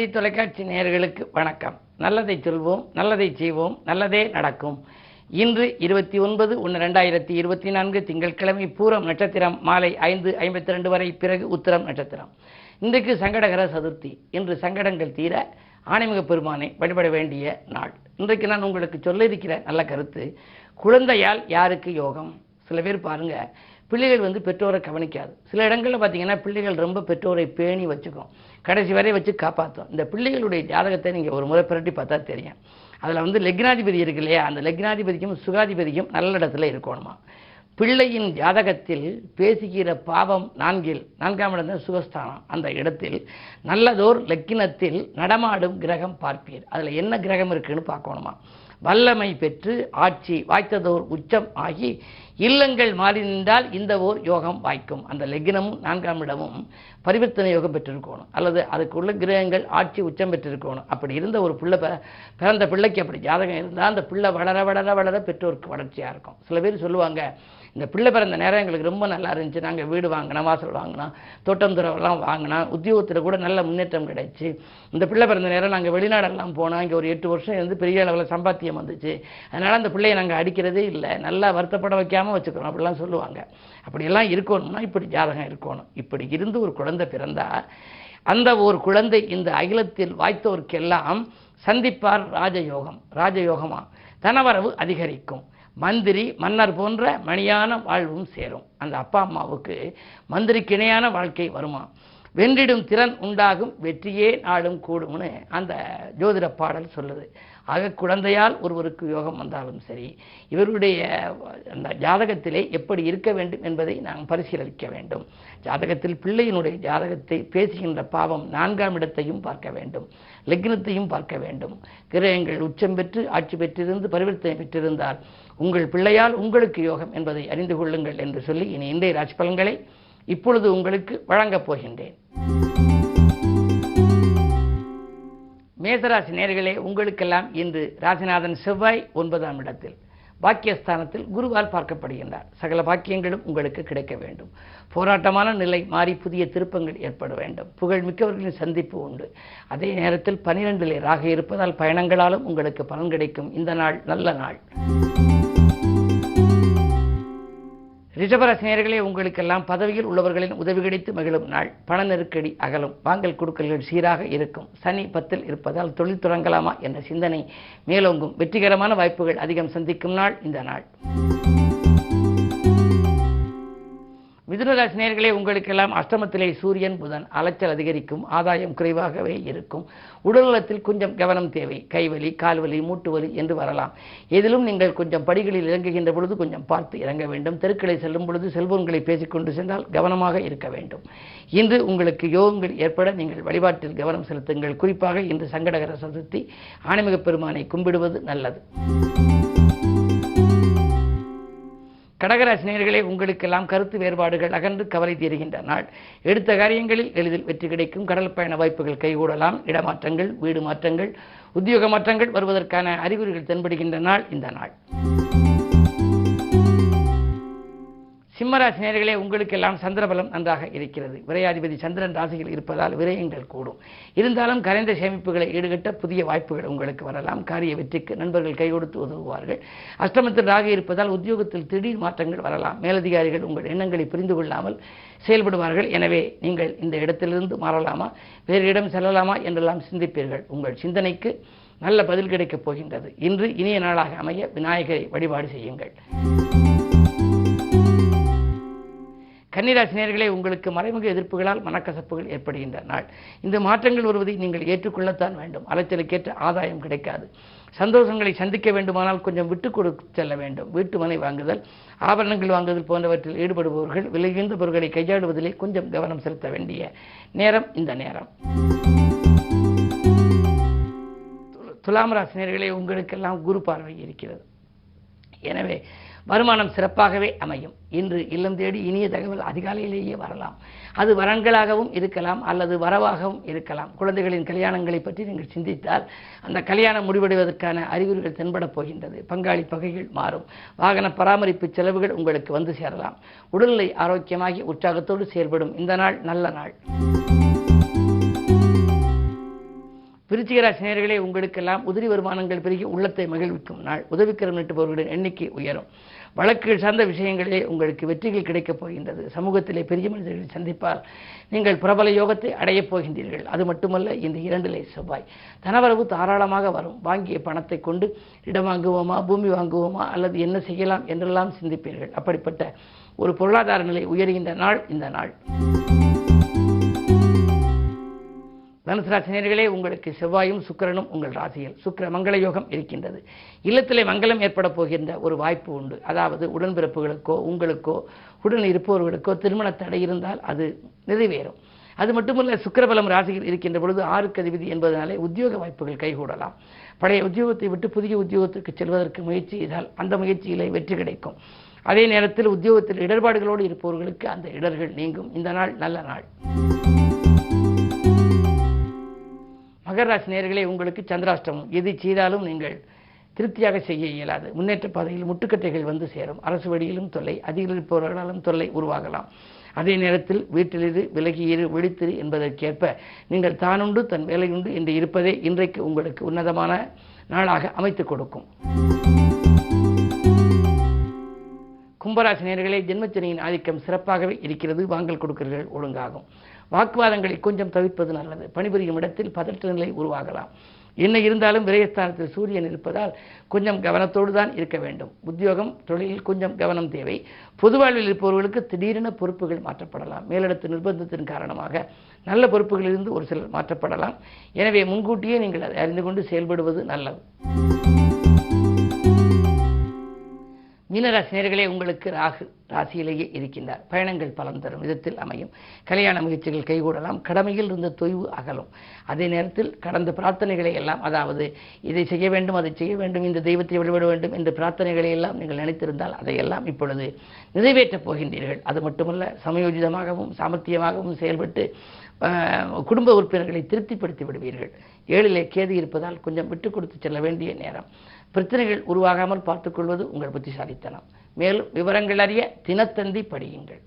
தந்தி தொலைக்காட்சி நேயர்களுக்கு வணக்கம். நல்லதை சொல்வோம், நல்லதை செய்வோம், நல்லதே நடக்கும். இன்று 29/1/2024 திங்கட்கிழமை பூரம் நட்சத்திரம் மாலை 5:52 வரை, பிறகு உத்திரம் நட்சத்திரம். இன்றைக்கு சங்கடகர சதுர்த்தி. இன்று சங்கடங்கள் தீர ஆணைமிக பெருமானை வழிபட வேண்டிய நாள். இன்றைக்கு நான் உங்களுக்கு சொல்ல இருக்கிற நல்ல கருத்து, குழந்தையால் யாருக்கு யோகம். சில பேர் பாருங்க, பிள்ளைகள் பெற்றோரை கவனிக்காது. சில இடங்களில் பார்த்தீங்கன்னா பிள்ளைகள் ரொம்ப பெற்றோரை பேணி வச்சுக்கும், கடைசி வரை வச்சு காப்பாற்றும். இந்த பிள்ளைகளுடைய ஜாதகத்தை நீங்கள் ஒரு முறை பிரட்டி பார்த்தா தெரியும். அதில் லக்னாதிபதி இருக்கு இல்லையா, அந்த லக்னாதிபதிக்கும் சுகாதிபதிக்கும் நல்ல இடத்துல இருக்கணுமா. பிள்ளையின் ஜாதகத்தில் பேசுகிற பாவம் 4ஆம் இடம் தான் சுகஸ்தானம். அந்த இடத்தில் நல்லதோர் லக்கினத்தில் நடமாடும் கிரகம் பார்ப்பீர். அதில் என்ன கிரகம் இருக்குன்னு பார்க்கணுமா. வல்லமை பெற்று ஆட்சி வாய்த்ததோர் உச்சம் ஆகி இல்லங்கள் மாறி நின்றால் இந்த ஓர் யோகம் வாய்க்கும். அந்த லக்னமும் 4ஆம் இடமும் பரிவர்த்தனை யோகம் பெற்றிருக்கணும், அல்லது அதுக்குள்ள கிரகங்கள் ஆட்சி உச்சம் பெற்றிருக்கணும். அப்படி இருந்த ஒரு பிறந்த பிள்ளைக்கு அப்படி ஜாதகம் இருந்தால் அந்த பிள்ளை வளர வளர வளர பெற்றோருக்கு வளர்ச்சியாக இருக்கும். சில பேர் சொல்லுவாங்க, இந்த பிள்ளை பிறந்த நேரம் எங்களுக்கு ரொம்ப நல்லா இருந்துச்சு, நாங்கள் வீடு வாங்கினோம், வாசல் வாங்கினோம், தோட்டம் துறவெல்லாம் வாங்கினோம், உத்தியோகத்தில் கூட நல்ல முன்னேற்றம் கிடைச்சி, இந்த பிள்ளை பிறந்த நேரம் நாங்கள் வெளிநாடெல்லாம் போனோம், இங்கே ஒரு 8 வருஷம் இருந்து பெரிய அளவில் சம்பாத்தியம் வந்துச்சு, அதனால் அந்த பிள்ளையை நாங்கள் அடிக்கிறதே இல்லை, நல்லா வருத்தப்பட வைக்காமல் வச்சுக்கிறோம் அப்படிலாம் சொல்லுவாங்க. அப்படியெல்லாம் இருக்கணும்னா இப்படி ஜாதகம் இருக்கணும். இப்படி இருந்து ஒரு குழந்தை பிறந்தால் அந்த ஒரு குழந்தை இந்த அகிலத்தில் வாய்த்தோருக்கெல்லாம் சந்திப்பார் ராஜயோகமா தனவரவு அதிகரிக்கும். மந்திரி மன்னர் போன்ற மணியான வாழ்வும் சேரும். அந்த அப்பா அம்மாவுக்கு மந்திரிக்கு இணையான வாழ்க்கை வருமா. வென்றிடும் திறன் உண்டாகும், வெற்றியே நாடும் கூடும்னு அந்த ஜோதிட பாடல் சொல்லுது. ஆக குழந்தையால் ஒருவருக்கு யோகம் வந்தாலும் சரி, இவருடைய அந்த ஜாதகத்திலே எப்படி இருக்க வேண்டும் என்பதை நாம் பரிசீலிக்க வேண்டும். ஜாதகத்தில் பிள்ளையினுடைய ஜாதகத்தை பேசுகின்ற பாவம் 4ஆம் இடத்தையும் பார்க்க வேண்டும், லக்னத்தையும் பார்க்க வேண்டும். கிரகங்கள் உச்சம் பெற்று ஆட்சி பெற்றிருந்து பரிவர்த்தனை பெற்றிருந்தால் உங்கள் பிள்ளையால் உங்களுக்கு யோகம் என்பதை அறிந்து கொள்ளுங்கள் என்று சொல்லி இனி இன்றைய ராசி பலன்களை இப்பொழுது உங்களுக்கு வழங்கப் போகின்றேன். மேசராசி நேயர்களே, உங்களுக்கெல்லாம் இன்று ராசிநாதன் செவ்வாய் 9ஆம் இடத்தில் பாக்கியஸ்தானத்தில் குருவால் பார்க்கப்படுகின்றார். சகல பாக்கியங்களும் உங்களுக்கு கிடைக்க வேண்டும். போராட்டமான நிலை மாறி புதிய திருப்பங்கள் ஏற்பட வேண்டும். புகழ் மிக்கவர்களின் சந்திப்பு உண்டு. அதே நேரத்தில் 12 ராகு இருப்பதால் பயணங்களாலும் உங்களுக்கு பலன் கிடைக்கும். இந்த நாள் நல்ல நாள். ரிஷபராசி நேயர்களே, உங்களுக்கெல்லாம் பதவியில் உள்ளவர்களின் உதவி கிடைத்து மகிழும் நாள். பண நெருக்கடி அகலும், வாங்கல் கொடுக்கல்கள் சீராக இருக்கும். சனி 10 இருப்பதால் தொழில் தொடங்கலாமா என்ற சிந்தனை மேலோங்கும். வெற்றிகரமான வாய்ப்புகள் அதிகம் சந்திக்கும் நாள் இந்த நாள். மிதுனராசி நேயர்களே, உங்களுக்கெல்லாம் அஷ்டமத்திலே சூரியன் புதன், அலைச்சல் அதிகரிக்கும், ஆதாயம் குறைவாகவே இருக்கும். உடல்நலத்தில் கொஞ்சம் கவனம் தேவை. கைவலி கால்வலி மூட்டுவலி என்று வரலாம். எதிலும் நீங்கள் கொஞ்சம் படிகளில் இறங்குகின்ற பொழுது கொஞ்சம் பார்த்து இறங்க வேண்டும். தெருக்களை செல்லும் பொழுது செல்போன்களை பேசிக்கொண்டு சென்றால் கவனமாக இருக்க வேண்டும். இன்று உங்களுக்கு யோகங்கள் ஏற்பட நீங்கள் வழிபாட்டில் கவனம் செலுத்துங்கள். குறிப்பாக இன்று சங்கடகர சதுர்த்தி, ஆணைமிக பெருமானை கும்பிடுவது நல்லது. கடகராசி நேயர்களே, உங்களுக்கெல்லாம் கருத்து வேறுபாடுகள் அகன்று கவலை தீருகின்ற நாள். எடுத்த காரியங்களில் எளிதில் வெற்றி கிடைக்கும். கடல் பயண வாய்ப்புகள் கைகூடலாம். இடமாற்றங்கள், வீடு மாற்றங்கள், உத்தியோக மாற்றங்கள் வருவதற்கான அறிகுறிகள் தென்படுகின்ற நாள் இந்த நாள். சிம்மராசி நேயர்களே, உங்களுக்கெல்லாம் சந்திரபலம் நன்றாக இருக்கிறது. விரையாதிபதி சந்திரன் ராசியில் இருப்பதால் விரயங்கள் கூடும். இருந்தாலும் கரைந்த சேமிப்புகளை ஈடுகட்ட புதிய வாய்ப்புகள் உங்களுக்கு வரலாம். காரிய வெற்றிக்கு நண்பர்கள் கை கொடுத்து உதவுவார்கள். அஷ்டமத்தில் ராகு இருப்பதால் உத்தியோகத்தில் திடீர் மாற்றங்கள் வரலாம். மேலதிகாரிகள் உங்கள் எண்ணங்களை புரிந்து கொள்ளாமல் செயல்படுவார்கள். எனவே நீங்கள் இந்த இடத்திலிருந்து மாறலாமா, வேறு இடம் செல்லலாமா என்றெல்லாம் சிந்திப்பீர்கள். உங்கள் சிந்தனைக்கு நல்ல பதில் கிடைக்கப் போகின்றது. இன்று இனிய நாளாக அமைய விநாயகரை வழிபாடு செய்யுங்கள். கன்னிராசி நேயர்களே, உங்களுக்கு மறைமுக எதிர்ப்புகளால் மனக்கசப்புகள் ஏற்படுகின்ற நாள். இந்த மாற்றங்கள் வருவதை நீங்கள் ஏற்றுக்கொள்ளத்தான் வேண்டும். அலைச்சலுக்கேற்ற ஆதாயம் கிடைக்காது. சந்தோஷங்களை சந்திக்க வேண்டுமானால் கொஞ்சம் விட்டு கொடுத்து செல்ல வேண்டும். வீட்டு மனை வாங்குதல், ஆபரணங்கள் வாங்குதல் போன்றவற்றில் ஈடுபடுபவர்கள் விலையுயர்ந்த பொருட்களை கையாளுவதிலே கொஞ்சம் கவனம் செலுத்த வேண்டிய நேரம் இந்த நேரம். துலாம் ராசி நேயர்களே, உங்களுக்கெல்லாம் குரு பார்வை இருக்கிறது. எனவே வருமானம் சிறப்பாகவே அமையும். இன்று இல்லம் தேடி இனிய தகவல் அதிகாலையிலேயே வரலாம். அது வரன்களாகவும் இருக்கலாம், அல்லது வரவாகவும் இருக்கலாம். குழந்தைகளின் கல்யாணங்களை பற்றி நீங்கள் சிந்தித்தால் அந்த கல்யாணம் முடிவடைவதற்கான அறிகுறிகள் தென்படப் போகின்றது. பங்காளி பகைகள் மாறும். வாகன பராமரிப்பு செலவுகள் உங்களுக்கு வந்து சேரலாம். உடல்நிலை ஆரோக்கியமாகி உற்சாகத்தோடு செயல்படும் இந்த நாள் நல்ல நாள். விருச்சிக ராசி நேயர்களே, உங்களுக்கெல்லாம் உதிரி வருமானங்கள் பெருகி உள்ளத்தை மகிழ்விக்கும் நாள். உதவிக்கரம் நீட்டுபவர்களின் எண்ணிக்கை உயரும். வழக்குகள் சார்ந்த விஷயங்களே உங்களுக்கு வெற்றிகள் கிடைக்கப் போகின்றது. சமூகத்திலே பெரிய மனிதர்களை சந்திப்பால் நீங்கள் பிரபல யோகத்தை அடையப் போகின்றீர்கள். அது மட்டுமல்ல, இந்த 2 செவ்வாய் தனவரவு தாராளமாக வரும். வாங்கிய பணத்தை கொண்டு இடம் வாங்குவோமா, பூமி வாங்குவோமா, அல்லது என்ன செய்யலாம் என்றெல்லாம் சிந்திப்பீர்கள். அப்படிப்பட்ட ஒரு பொருளாதார நிலை உயர்கின்ற நாள் இந்த நாள். தனுசு ராசி நேயர்களே, உங்களுக்கு செவ்வாயும் சுக்கிரனும் உங்கள் ராசியில் சுக்கிர மங்கள யோகம் இருக்கின்றது. இல்லத்திலே மங்களம் ஏற்பட போகின்ற ஒரு வாய்ப்பு உண்டு. அதாவது உடன்பிறப்புகளுக்கோ உங்களுக்கோ உடன் இருப்பவர்களுக்கோ திருமண தடை இருந்தால் அது நிறைவேறும். அது மட்டுமல்ல, சுக்கிரபலம் ராசியில் இருக்கின்ற பொழுது 6க்கு அதிபதி என்பதனாலே உத்தியோக வாய்ப்புகள் கைகூடலாம். பழைய உத்தியோகத்தை விட்டு புதிய உத்தியோகத்திற்கு செல்வதற்கு முயற்சி செய்தால் அந்த முயற்சியிலே வெற்றி கிடைக்கும். அதே நேரத்தில் உத்தியோகத்தில் இடர்பாடுகளோடு இருப்பவர்களுக்கு அந்த இடர்கள் நீங்கும். இந்த நாள் நல்ல நாள். மகர ராசி நேயர்களே, உங்களுக்கு சந்திராஷ்டமம். எது செய்தாலும் நீங்கள் திருப்தியாக செய்ய இயலாது. முன்னேற்ற பாதையில் முட்டுக்கட்டைகள் வந்து சேரும். அரசு வழியிலும் தொல்லை, அதிகம் இருப்பவர்களாலும் தொல்லை உருவாகலாம். அதே நேரத்தில் வீட்டிலிரு, விலகியிரு, விழித்திரு என்பதற்கேற்ப நீங்கள் தானுண்டு தன் வேலையுண்டு என்று இருப்பதே இன்றைக்கு உங்களுக்கு உன்னதமான நாளாக அமைத்துக் கொடுக்கும். கும்பராசி நேயர்களே, ஜென்மச்சனியின் ஆதிக்கம் சிறப்பாகவே இருக்கிறது. வாங்கல் கொடுக்கல்கள் ஒழுங்காகும். வாக்குவாதங்களை கொஞ்சம் தவிர்ப்பது நல்லது. பணிபுரியும் இடத்தில் பதற்ற நிலை உருவாகலாம். என்ன இருந்தாலும் விரயஸ்தானத்தில் சூரியன் இருப்பதால் கொஞ்சம் கவனத்தோடு தான் இருக்க வேண்டும். உத்தியோகம், தொழிலில் கொஞ்சம் கவனம் தேவை. பொது வாழ்வில் இருப்பவர்களுக்கு திடீரென பொறுப்புகள் மாற்றப்படலாம். மேலிடத்து நிர்பந்தத்தின் காரணமாக நல்ல பொறுப்புகளிலிருந்து ஒரு சிலர் மாற்றப்படலாம். எனவே முன்கூட்டியே நீங்கள் அதை அறிந்து கொண்டு செயல்படுவது நல்லது. மீனராசி நேயர்களே, உங்களுக்கு ராகு ராசியிலேயே இருக்கின்றார். பயணங்கள் பலன் தரும் விதத்தில் அமையும். கல்யாண முயற்சிகள் கைகூடலாம். கடமையில் இருந்த தொய்வு அகலும். அதே நேரத்தில் கடந்த பிரார்த்தனைகளை எல்லாம், அதாவது இதை செய்ய வேண்டும், அதை செய்ய வேண்டும், இந்த தெய்வத்தை வழிபட வேண்டும் என்ற பிரார்த்தனைகளை எல்லாம் நீங்கள் நினைத்திருந்தால் அதையெல்லாம் இப்பொழுது நிறைவேற்றப் போகின்றீர்கள். அது மட்டுமல்ல, சமயோஜிதமாகவும் சாமர்த்தியமாகவும் செயல்பட்டு குடும்ப உறுப்பினர்களை திருப்திப்படுத்தி விடுவீர்கள். 7லே கேது இருப்பதால் கொஞ்சம் விட்டுக் கொடுத்து செல்ல வேண்டிய நேரம். பிரச்சனைகள் உருவாகாமல் பார்த்துக்கொள்வது உங்கள் புத்திசாலித்தனம். மேலும் விவரங்கள் அறிய தினத்தந்தி படியுங்கள்.